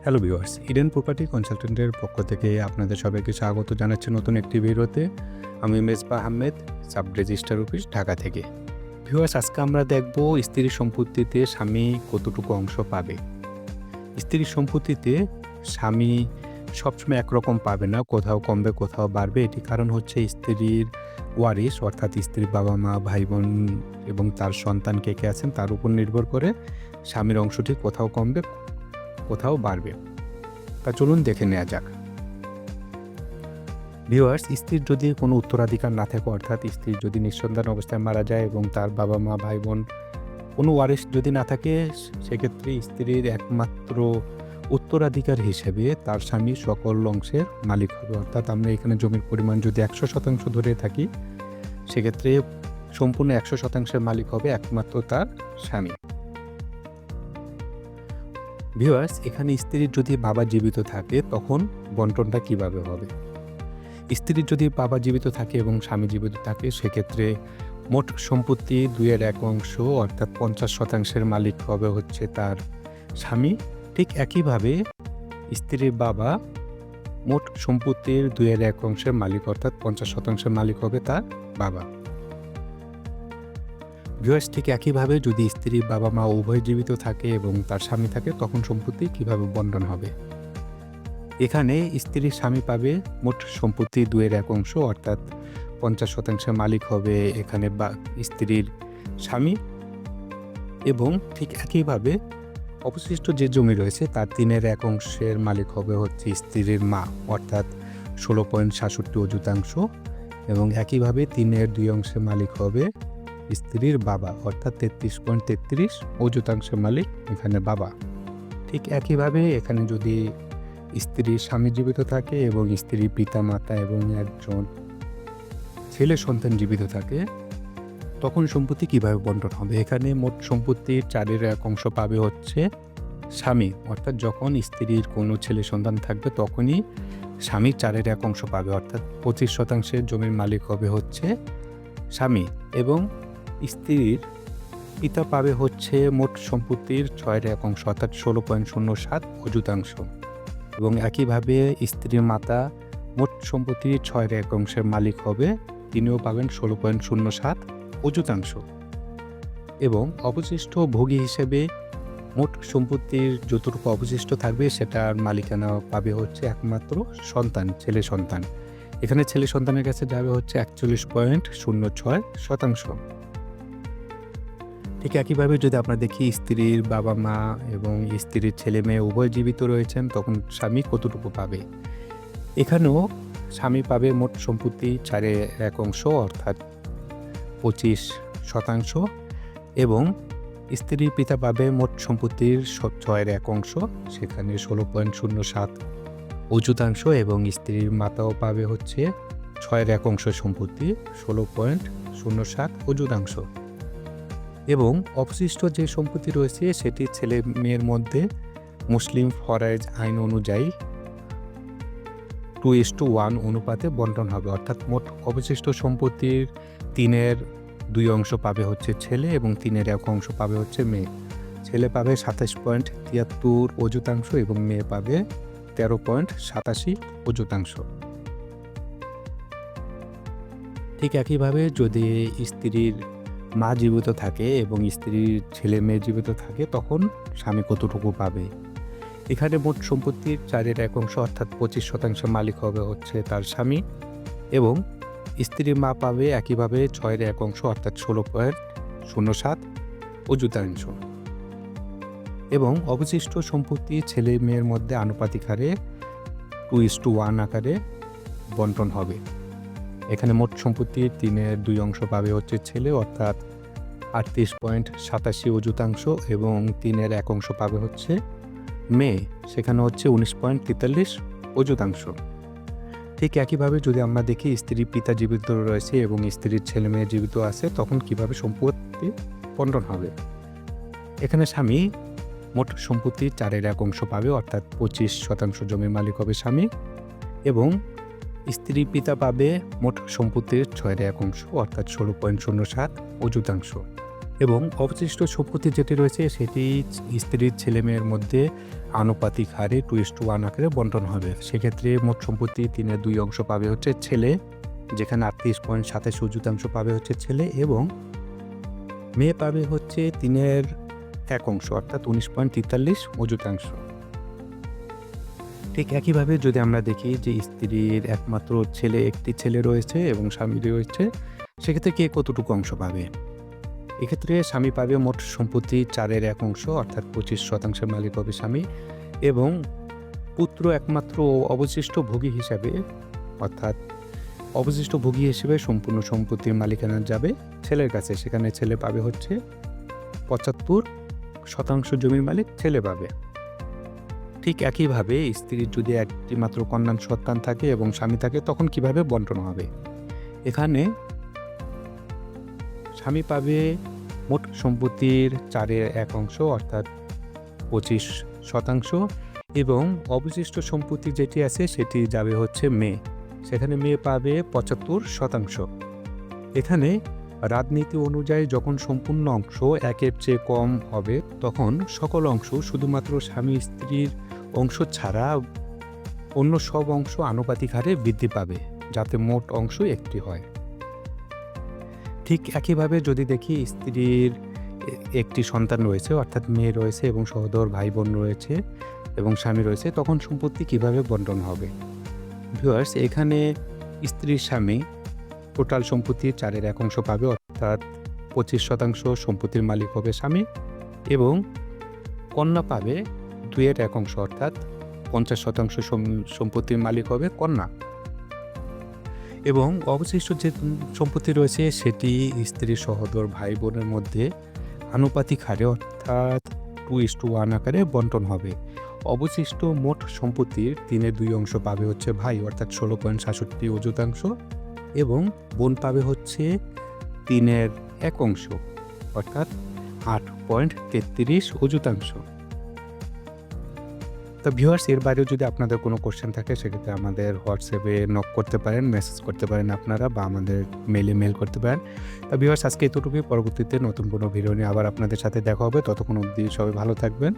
Hello viewers, Eden property কনসালটেন্টের পক্ষ থেকে আপনাদের সবাইকে স্বাগত জানাচ্ছি নতুন একটি ভিডিওতে। আমি Mezbah Ahmed, sub registrar office, Dhaka থেকে। ভিউয়ার্স, আজকে আমরা দেখব স্ত্রীর সম্পত্তিতে স্বামী কতটুকু অংশ পাবে। স্ত্রীর সম্পত্তিতে স্বামী সবসময় একরকম পাবে না, কোথাও কমবে কোথাও বাড়বে। এটি কারণ হচ্ছে স্ত্রীর ওয়ারিশ, অর্থাৎ স্ত্রীর বাবা মা, ভাই বোন এবং তার সন্তান কে কে আছেন তার উপর নির্ভর করে স্বামীর অংশটি কোথাও কমবে কোথাও বাড়বে। তা চলুন দেখে নেওয়া যাক। ভিউয়ার্স, স্ত্রীর যদি কোনো উত্তরাধিকার না থাকে, অর্থাৎ স্ত্রীর যদি নিঃসন্তান অবস্থায় মারা যায় এবং তার বাবা মা, ভাই বোন কোনো ওয়ারিশ যদি না থাকে, সেক্ষেত্রে স্ত্রীর একমাত্র উত্তরাধিকার হিসেবে তার স্বামী সকল অংশের মালিক হবে। অর্থাৎ আমরা এখানে জমির পরিমাণ যদি 100% ধরে থাকি, সেক্ষেত্রে সম্পূর্ণ 100%-এর মালিক হবে একমাত্র তার স্বামী। ভিউয়ার্স, এখানে স্ত্রীর যদি বাবা জীবিত থাকে তখন বন্টনটা কিভাবে হবে? স্ত্রীর যদি বাবা জীবিত থাকে এবং স্বামী জীবিত থাকে, সেক্ষেত্রে মোট সম্পত্তি 2/1 অংশ অর্থাৎ 50%-এর মালিক হবে হচ্ছে তার স্বামী। ঠিক একইভাবে স্ত্রীর বাবা মোট সম্পত্তির 2/1 অংশের মালিক অর্থাৎ 50%-এর মালিক হবে তার বাবা। ভিউয়ার্স, ঠিক একইভাবে যদি স্ত্রীর বাবা মা উভয় জীবিত থাকে এবং তার স্বামী থাকে, তখন সম্পত্তি কিভাবে বন্টন হবে? এখানে স্ত্রীর স্বামী পাবে মোট সম্পত্তি 2/1 অংশ অর্থাৎ 50%-এর মালিক হবে এখানে স্ত্রীর স্বামী, এবং ঠিক একইভাবে অবশিষ্ট যে জমি রয়েছে তার 3/1 অংশের মালিক হবে হচ্ছে স্ত্রীর মা, অর্থাৎ 16.67 অযুতাংশ, এবং একইভাবে 3/2 অংশের মালিক হবে স্ত্রীর বাবা, অর্থাৎ 33.33 অযুতাংশের মালিক এখানে বাবা। ঠিক একইভাবে এখানে যদি স্ত্রীর স্বামী জীবিত থাকে এবং স্ত্রীর পিতা মাতা এবং একজন ছেলে সন্তান জীবিত থাকে, তখন সম্পত্তি কিভাবে বন্টন হবে? এখানে মোট সম্পত্তির 4/1 অংশ পাবে হচ্ছে স্বামী, অর্থাৎ যখন স্ত্রীর কোনো ছেলে সন্তান থাকবে তখনই স্বামী 4/1 অংশ পাবে, অর্থাৎ 25%-এর জমির মালিক হবে হচ্ছে স্বামী, এবং স্ত্রীর পিতা পাবে হচ্ছে মোট সম্পত্তির 6/1 অংশ অর্থাৎ 16.07 অযুতাংশ, এবং একইভাবে স্ত্রীর মাতা মোট সম্পত্তির 6/1 অংশের মালিক হবে, তিনিও পাবেন 16.07 অযুতাংশ, এবং অবশিষ্ট ভোগী হিসেবে মোট সম্পত্তির যতটুকু অবশিষ্ট থাকবে সেটার মালিকানা পাবে হচ্ছে একমাত্র সন্তান, ছেলে সন্তান। এখানে ছেলে সন্তানের কাছে যাবে হচ্ছে 41.06%। ঠিক একইভাবে যদি আমরা দেখি স্ত্রীর বাবা মা এবং স্ত্রীর ছেলে মেয়ে উভয় জীবিত রয়েছেন, তখন স্বামী কতটুকু পাবে? এখানেও স্বামী পাবে মোট সম্পত্তি 4/1 অংশ অর্থাৎ 25%, এবং স্ত্রীর পিতা পাবে মোট সম্পত্তির 6/1 অংশ, সেখানে 16.07 অযুতাংশ, এবং স্ত্রীর মাতাও পাবে হচ্ছে 6/1 অংশ সম্পত্তি 16.07 অযুতাংশ, এবং অবশিষ্ট যে সম্পত্তি রয়েছে সেটি ছেলে মেয়ের মধ্যে মুসলিম ফরজ আইন অনুযায়ী 2:1 অনুপাতে বন্টন হবে, অর্থাৎ মোট অবশিষ্ট সম্পত্তির 3/2 অংশ পাবে হচ্ছে ছেলে এবং 3/1 অংশ পাবে হচ্ছে মেয়ে। ছেলে পাবে 27.73 অযুতাংশ এবং মেয়ে পাবে 13.87 অযুতাংশ। ঠিক একইভাবে যদি স্ত্রীর মা জীবিত থাকে এবং স্ত্রীর ছেলে মেয়ে জীবিত থাকে, তখন স্বামী কতটুকু পাবে? এখানে মোট সম্পত্তির 4/1 অংশ অর্থাৎ 25% মালিক হবে হচ্ছে তার স্বামী, এবং স্ত্রীর মা পাবে একইভাবে 6/1 অংশ অর্থাৎ 16.07 অযুতাংশ, এবং অবশিষ্ট সম্পত্তি ছেলে মেয়ের মধ্যে আনুপাতিক হারে 2:1 আকারে বন্টন হবে। এখানে মোট সম্পত্তির 3/2 অংশ পাবে হচ্ছে ছেলে অর্থাৎ 38.87 অযুতাংশ, এবং 3/1 অংশ পাবে হচ্ছে মেয়ে, সেখানে হচ্ছে 19.43 অযুতাংশ। ঠিক একইভাবে যদি আমরা দেখি স্ত্রীর পিতা জীবিত রয়েছে এবং স্ত্রীর ছেলে মেয়ে জীবিত আছে, তখন কিভাবে সম্পত্তি বন্টন হবে? এখানে স্বামী মোট সম্পত্তির 4/1 অংশ পাবে অর্থাৎ 25% জমির মালিক হবে স্বামী, এবং স্ত্রীর পিতা পাবে মোট সম্পত্তির 6/1 অংশ অর্থাৎ 16.07 অযুতাংশ, এবং অবশিষ্ট সম্পত্তি যেটি রয়েছে সেটি স্ত্রীর ছেলেমেয়ের মধ্যে আনুপাতিক হারে 2:1 আকারে বন্টন হবে। সেক্ষেত্রে মোট সম্পত্তি 3/2 অংশ পাবে হচ্ছে ছেলে, যেখানে 38.27 পাবে হচ্ছে ছেলে, এবং মেয়ে পাবে হচ্ছে 3/1 অংশ অর্থাৎ 19.43 ঠিক একইভাবে যদি আমরা দেখি যে স্ত্রীর একমাত্র একটি ছেলে রয়েছে এবং স্বামী রয়েছে, সেক্ষেত্রে কে কতটুকু অংশ পাবে? এক্ষেত্রে স্বামী পাবে মোট সম্পত্তি 4/1 অংশ অর্থাৎ 25% মালিক হবে স্বামী, এবং পুত্র একমাত্র অবশিষ্ট ভোগী হিসাবে অর্থাৎ অবশিষ্ট ভোগী হিসেবে সম্পূর্ণ সম্পত্তির মালিকানা যাবে ছেলের কাছে। সেখানে ছেলে পাবে হচ্ছে 75% জমির মালিক ছেলে পাবে। ঠিক একইভাবে স্ত্রীর যদি একটি মাত্র কন্যা সন্তান থাকে এবং স্বামী থাকে, তখন কিভাবে বন্টন হবে? এখানে স্বামী পাবে মোট সম্পত্তির 4/1 অংশ অর্থাৎ 25%, এবং অবশিষ্ট সম্পত্তি যেটি আছে সেটি যাবে হচ্ছে মেয়ে। সেখানে মেয়ে পাবে 75%। এখানে রাজনীতি অনুযায়ী যখন সম্পূর্ণ অংশ একের চেয়ে কম হবে, তখন সকল অংশ শুধুমাত্র স্বামী স্ত্রীর অংশ ছাড়া অন্য সব অংশ আনুপাতিক হারে বৃদ্ধি পাবে, যাতে মোট অংশ একটি হয়। ঠিক একইভাবে যদি দেখি স্ত্রীর একটি সন্তান রয়েছে অর্থাৎ মেয়ে রয়েছে এবং সহোদর ভাই বোন রয়েছে এবং স্বামী রয়েছে, তখন সম্পত্তি কিভাবে বন্টন হবে? ভিউয়ার্স, এখানে স্ত্রীর স্বামী টোটাল সম্পত্তির 4/1 অংশ পাবে অর্থাৎ 25% সম্পত্তির মালিক হবে স্বামী, এবং কন্যা পাবে 2/1 অংশ অর্থাৎ 50% সম্পত্তির মালিক হবে কন্যা, এবং অবশিষ্ট যে সম্পত্তি রয়েছে সেটি স্ত্রীর সহোদর ভাই বোনের মধ্যে আনুপাতিক হারে অর্থাৎ 2:1 আকারে বন্টন হবে। অবশিষ্ট মোট সম্পত্তির 3/2 অংশ পাবে হচ্ছে ভাই অর্থাৎ 16.67 এবং বোন পাবে হচ্ছে 3/1 অংশ অর্থাৎ 8.33। তো ভিউয়ার্স, এর বাইরেও যদি আপনাদের কোনো কোশ্চেন থাকে সেক্ষেত্রে আমাদের হোয়াটসঅ্যাপে নক করতে পারেন, মেসেজ করতে পারেন আপনারা, বা আমাদের মেল করতে পারেন। তো ভিউয়ার্স, আজকে এতটুকুই। পরবর্তীতে নতুন কোনো ভিডিও নিয়ে আবার আপনাদের সাথে দেখা হবে। ততক্ষণ অবধি সবাই ভালো থাকবেন।